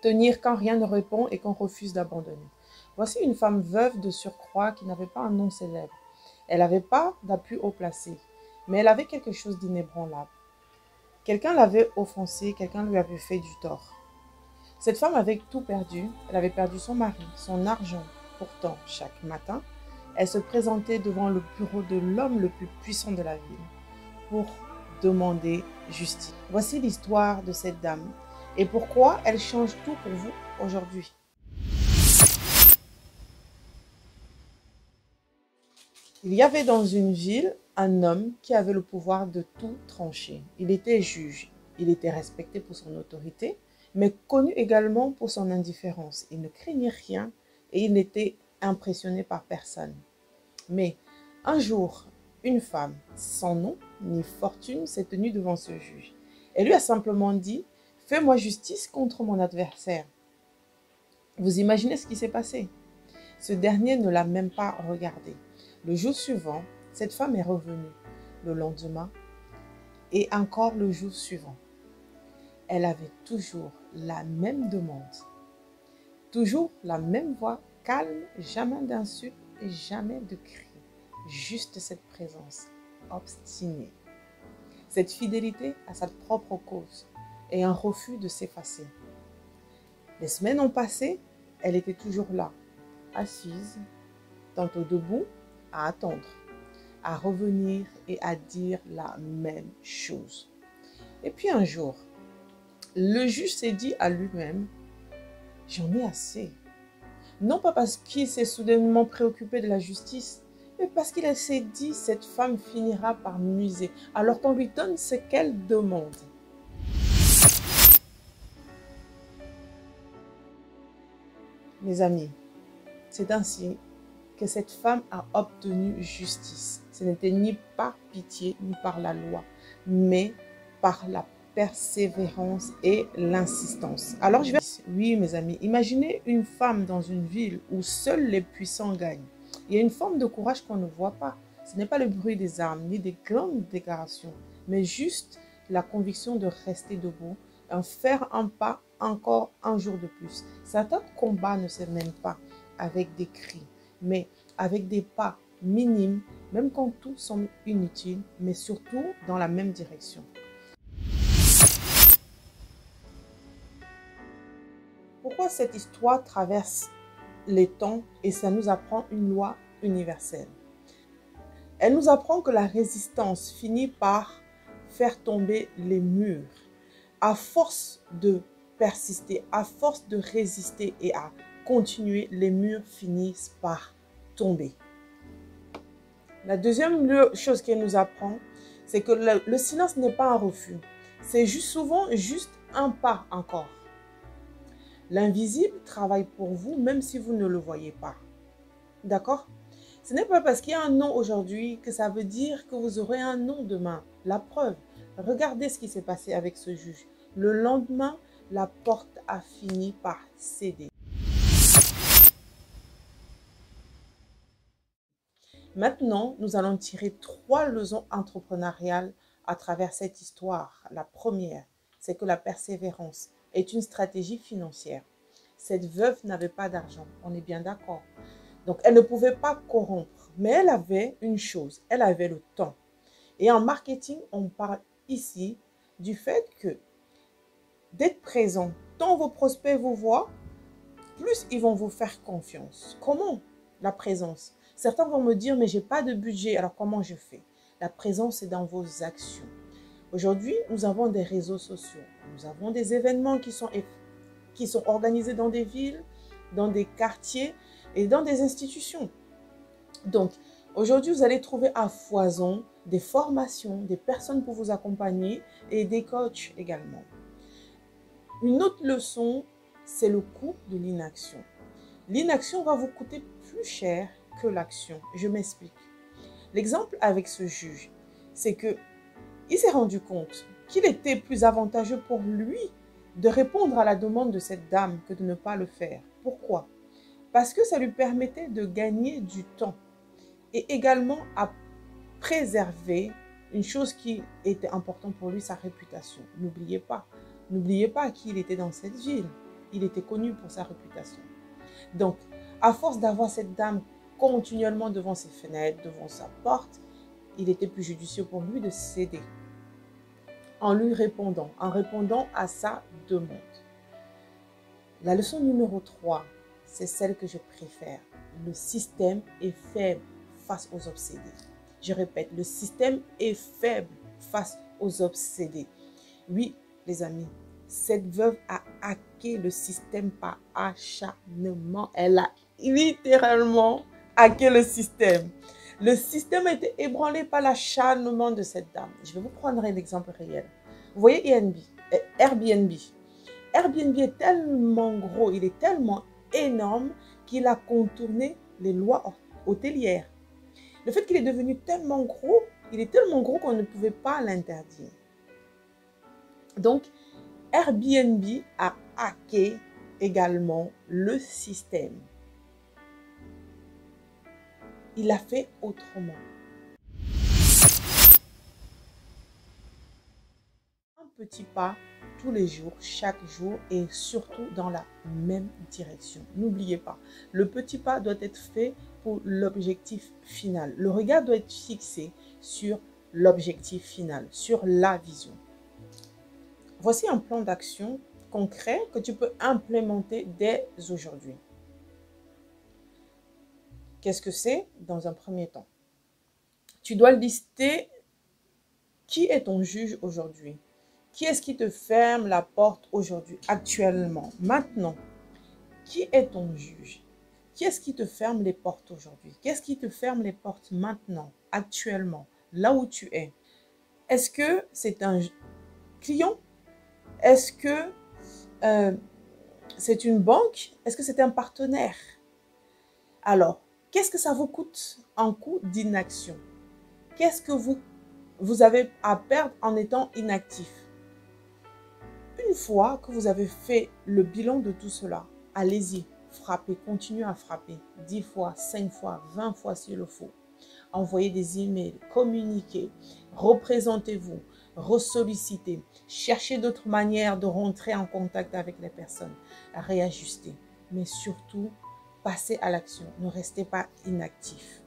tenir quand rien ne répond et qu'on refuse d'abandonner. Voici une femme veuve de surcroît qui n'avait pas un nom célèbre. Elle n'avait pas d'appui haut placé, mais elle avait quelque chose d'inébranlable. Quelqu'un l'avait offensée, quelqu'un lui avait fait du tort. Cette femme avait tout perdu. Elle avait perdu son mari, son argent. Pourtant, chaque matin, elle se présentait devant le bureau de l'homme le plus puissant de la ville pour demander justice. Voici l'histoire de cette dame et pourquoi elle change tout pour vous aujourd'hui. Il y avait dans une ville un homme qui avait le pouvoir de tout trancher. Il était juge, il était respecté pour son autorité, mais connu également pour son indifférence. Il ne craignait rien et il n'était impressionné par personne. Mais un jour, une femme, sans nom ni fortune, s'est tenue devant ce juge. Elle lui a simplement dit « Fais-moi justice contre mon adversaire ». Vous imaginez ce qui s'est passé? Ce dernier ne l'a même pas regardé. Le jour suivant, cette femme est revenue. Le lendemain et encore le jour suivant. Elle avait toujours la même demande. Toujours la même voix calme, jamais d'insultes et jamais de cris. Juste cette présence obstinée. Cette fidélité à sa propre cause et un refus de s'effacer. Les semaines ont passé, elle était toujours là, assise, tantôt debout, à attendre, à revenir et à dire la même chose. Et puis un jour, le juge s'est dit à lui-même, j'en ai assez. Non pas parce qu'il s'est soudainement préoccupé de la justice, mais parce qu'il s'est dit, cette femme finira par m'user, alors qu'on lui donne ce qu'elle demande. Mes amis, c'est ainsi que cette femme a obtenu justice. Ce n'était ni par pitié, ni par la loi, mais par la persévérance et l'insistance. Alors je vais... Oui, mes amis, imaginez une femme dans une ville où seuls les puissants gagnent. Il y a une forme de courage qu'on ne voit pas. Ce n'est pas le bruit des armes, ni des grandes déclarations, mais juste la conviction de rester debout, faire un pas encore un jour de plus. Certains combats ne se mènent pas avec des cris, mais avec des pas minimes, même quand tout semble inutile, mais surtout dans la même direction. Pourquoi cette histoire traverse les temps et ça nous apprend une loi universelle? Elle nous apprend que la résistance finit par faire tomber les murs. À force de persister, à force de résister et à continuer, les murs finissent par tomber. La deuxième chose qu'elle nous apprend, c'est que le silence n'est pas un refus. C'est souvent juste un pas encore. L'invisible travaille pour vous même si vous ne le voyez pas. D'accord? Ce n'est pas parce qu'il y a un non aujourd'hui que ça veut dire que vous aurez un non demain. La preuve, regardez ce qui s'est passé avec ce juge. Le lendemain, la porte a fini par céder. Maintenant, nous allons tirer 3 leçons entrepreneuriales à travers cette histoire. La première, c'est que la persévérance est une stratégie financière. Cette veuve n'avait pas d'argent, on est bien d'accord. Donc, elle ne pouvait pas corrompre, mais elle avait une chose, elle avait le temps. Et en marketing, on parle ici du fait que d'être présent, tant vos prospects vous voient, plus ils vont vous faire confiance. Comment? La présence. Certains vont me dire, mais je n'ai pas de budget, alors comment je fais? La présence est dans vos actions. Aujourd'hui, nous avons des réseaux sociaux, nous avons des événements qui sont organisés dans des villes, dans des quartiers et dans des institutions. Donc, aujourd'hui, vous allez trouver à foison des formations, des personnes pour vous accompagner et des coachs également. Une autre leçon, c'est le coût de l'inaction. L'inaction va vous coûter plus cher que l'action. Je m'explique. L'exemple avec ce juge, c'est que il s'est rendu compte qu'il était plus avantageux pour lui de répondre à la demande de cette dame que de ne pas le faire. Pourquoi? Parce que ça lui permettait de gagner du temps et également à préserver une chose qui était importante pour lui, sa réputation. N'oubliez pas à qui il était dans cette ville. il était connu pour sa réputation. Donc, à force d'avoir cette dame continuellement devant ses fenêtres, devant sa porte, il était plus judicieux pour lui de céder en répondant à sa demande. La leçon numéro 3, c'est celle que je préfère. Le système est faible face aux obsédés. Je répète, le système est faible face aux obsédés. Oui, les amis, cette veuve a hacké le système par acharnement. Elle a littéralement hacké le système. Le système a été ébranlé par l'acharnement de cette dame. Je vais vous prendre un exemple réel. Vous voyez Airbnb. Airbnb est tellement gros, il est tellement énorme qu'il a contourné les lois hôtelières. Le fait qu'il est devenu tellement gros, il est tellement gros qu'on ne pouvait pas l'interdire. Donc, Airbnb a hacké également le système. Il a fait autrement. Un petit pas tous les jours, chaque jour et surtout dans la même direction. N'oubliez pas, le petit pas doit être fait pour l'objectif final. Le regard doit être fixé sur l'objectif final, sur la vision. Voici un plan d'action concret que tu peux implémenter dès aujourd'hui. Qu'est-ce que c'est? Dans un premier temps, tu dois lister qui est ton juge aujourd'hui. Qui est-ce qui te ferme la porte aujourd'hui, actuellement, maintenant? Qui est ton juge? Qui est-ce qui te ferme les portes aujourd'hui? Qu'est-ce qui te ferme les portes maintenant, actuellement, là où tu es? Est-ce que c'est un client? Est-ce que c'est une banque? Est-ce que c'est un partenaire? Alors, qu'est-ce que ça vous coûte en coût d'inaction? Qu'est-ce que vous avez à perdre en étant inactif? Une fois que vous avez fait le bilan de tout cela, allez-y, frappez, continuez à frapper 10 fois, 5 fois, 20 fois s'il le faut. Envoyez des emails, communiquez, représentez-vous, ressollicitez, cherchez d'autres manières de rentrer en contact avec les personnes, réajustez, mais surtout, passez à l'action, ne restez pas inactif.